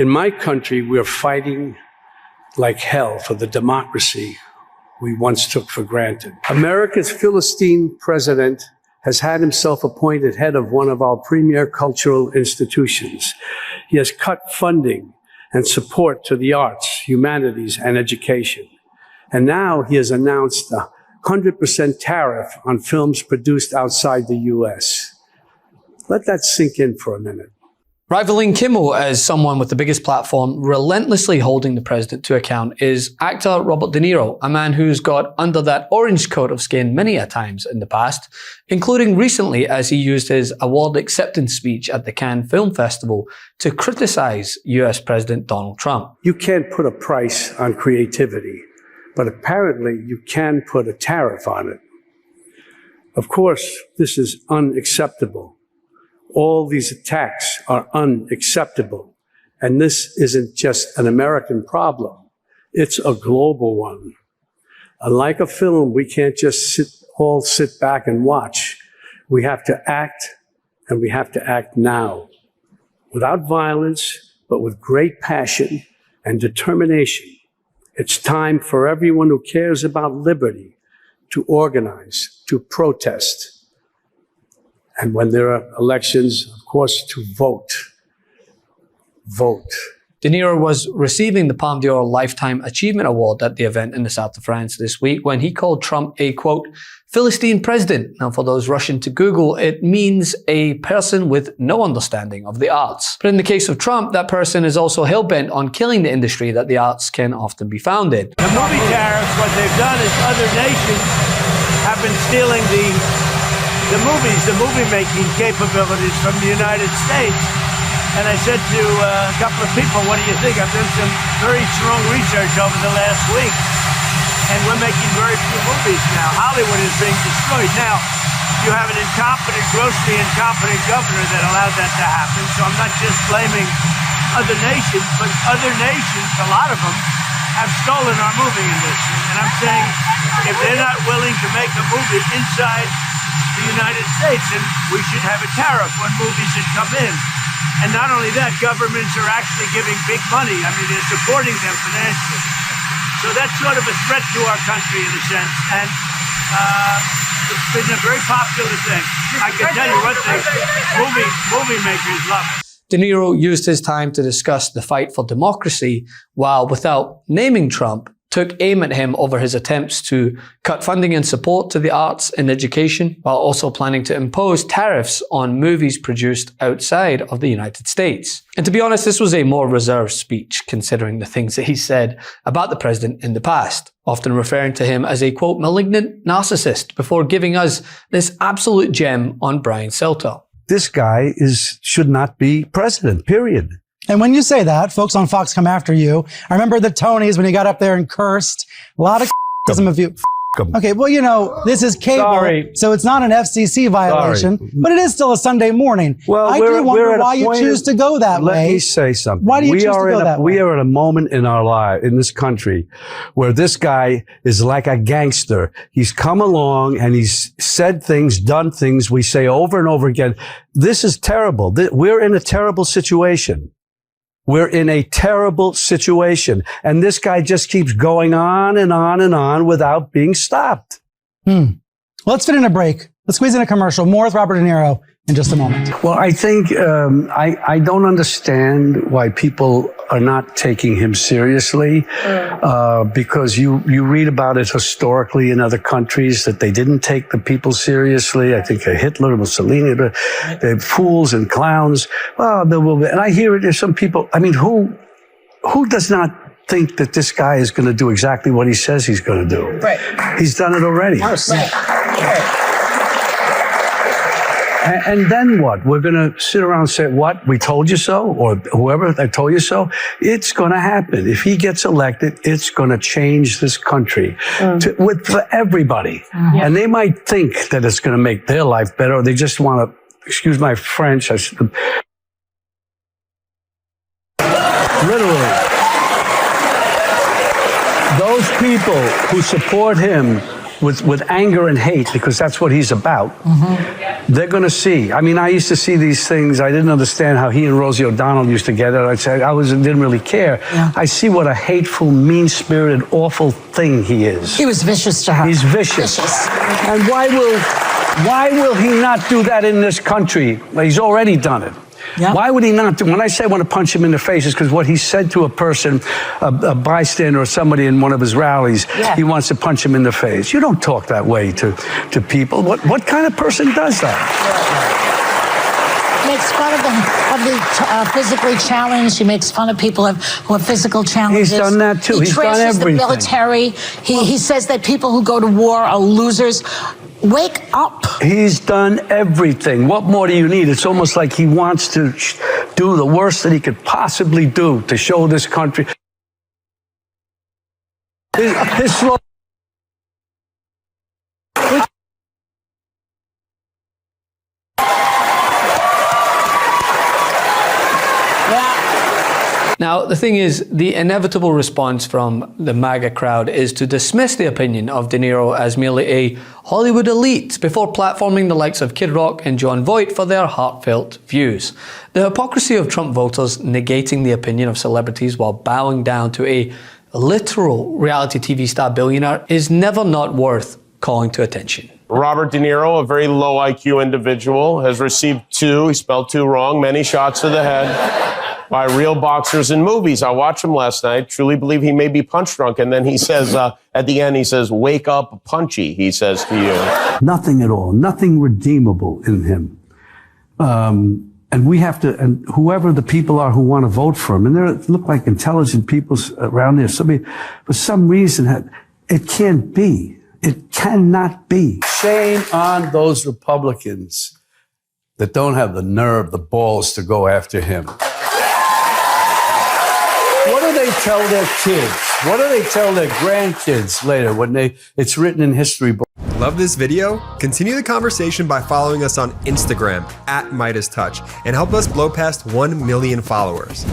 In my country, we're fighting like hell for the democracy we once took for granted. America's Philistine president has had himself appointed head of one of our premier cultural institutions. He has cut funding and support to the arts, humanities, and education. And now he has announced a 100% tariff on films produced outside the U.S. Let that sink in for a minute. Rivaling Kimmel as someone with the biggest platform relentlessly holding the president to account is actor Robert De Niro, a man who's got under that orange coat of skin many a times in the past, including recently as he used his award acceptance speech at the Cannes Film Festival to criticize US President Donald Trump. You can't put a price on creativity, but apparently you can put a tariff on it. Of course, this is unacceptable. All these attacks are unacceptable. And this isn't just an American problem. It's a global one. Unlike a film, we can't just sit back and watch. We have to act, and we have to act now. Without violence, but with great passion and determination. It's time for everyone who cares about liberty to organize, to protest. And when there are elections, of course, to vote. Vote. De Niro was receiving the Palme d'Or Lifetime Achievement Award at the event in the south of France this week when he called Trump a, quote, Philistine president. Now, for those rushing to Google, it means a person with no understanding of the arts. But in the case of Trump, that person is also hell-bent on killing the industry that the arts can often be found in. The movie tariffs, what they've done is other nations have been stealing the movie-making capabilities from the United States. And I said to a couple of people, what do you think? I've done some very strong research over the last week, and we're making very few movies now. Hollywood is being destroyed. Now, you have an incompetent, grossly incompetent governor that allowed that to happen, so I'm not just blaming other nations, but other nations, a lot of them, have stolen our movie industry. And I'm saying, if they're not willing to make a movie inside the United States, and we should have a tariff when movies should come in. And not only that, governments are actually giving big money. I mean, they're supporting them financially. So that's sort of a threat to our country in a sense. And it's been a very popular thing. I can tell you one thing, movie makers love it. De Niro used his time to discuss the fight for democracy while, without naming Trump, took aim at him over his attempts to cut funding and support to the arts and education, while also planning to impose tariffs on movies produced outside of the United States. And to be honest, this was a more reserved speech, considering the things that he said about the president in the past, often referring to him as a, quote, malignant narcissist, before giving us this absolute gem on Brian Selter. This guy should not be president, period. And when you say that, folks on Fox come after you. I remember the Tonys when you got up there and cursed. A lot of some of you. Okay, well, you know, this is cable, so it's not an FCC violation, but it is still a Sunday morning. Well, I do wonder why you choose to go that way. Let me say something. Why do you choose to go that way? We are at a moment in our life, in this country, where this guy is like a gangster. He's come along and he's said things, done things we say over and over again. This is terrible. We're in a terrible situation. We're in a terrible situation. And this guy just keeps going on and on and on without being stopped. Let's fit in a break. Let's squeeze in a commercial. More with Robert De Niro in just a moment. Well, I think I don't understand why people are not taking him seriously, because you read about it historically in other countries that they didn't take the people seriously. I think Hitler, Mussolini, they're fools and clowns. Well, there will be, and I hear it. There's some people. I mean, who does not think that this guy is going to do exactly what he says he's going to do? Right. He's done it already. Right. And then what? We're going to sit around and say, what? We told you so? Or whoever, I told you so? It's going to happen. If he gets elected, it's going to change this country for everybody. And they might think that it's going to make their life better, or they just want to, excuse my French, literally. Those people who support him with anger and hate, because that's what he's about, they're going to see. I mean, I used to see these things. I didn't understand how he and Rosie O'Donnell used to get it. I'd say didn't really care. Yeah. I see what a hateful, mean-spirited, awful thing he is. He was vicious to her. He's vicious. And why will he not do that in this country? He's already done it. Yep. Why would he not do? When I say I want to punch him in the face, it's because what he said to a person, a bystander or somebody in one of his rallies, he wants to punch him in the face. You don't talk that way to people. What kind of person does that? Makes fun of the physically challenged. He makes fun of people who have physical challenges. He's done that too. He's done everything. The military. He says that people who go to war are losers. Wake up. He's done everything. What more do you need? It's almost like he wants to do the worst that he could possibly do to show this country. His slogan. Now, the thing is, the inevitable response from the MAGA crowd is to dismiss the opinion of De Niro as merely a Hollywood elite before platforming the likes of Kid Rock and John Voight for their heartfelt views. The hypocrisy of Trump voters negating the opinion of celebrities while bowing down to a literal reality TV star billionaire is never not worth calling to attention. Robert De Niro, a very low IQ individual, has received he spelled two wrong, many shots to the head by real boxers in movies. I watched him last night, truly believe he may be punch drunk. And then he says, at the end, he says, wake up, punchy, he says to you. Nothing at all, nothing redeemable in him. And we have to, and whoever the people are who want to vote for him, and there look like intelligent people around there, somebody, for some reason, it can't be. It cannot be. Shame on those Republicans that don't have the nerve, the balls to go after him. What do they tell their kids? What do they tell their grandkids later when it's written in history books? Love this video? Continue the conversation by following us on Instagram @MeidasTouch and help us blow past 1 million followers.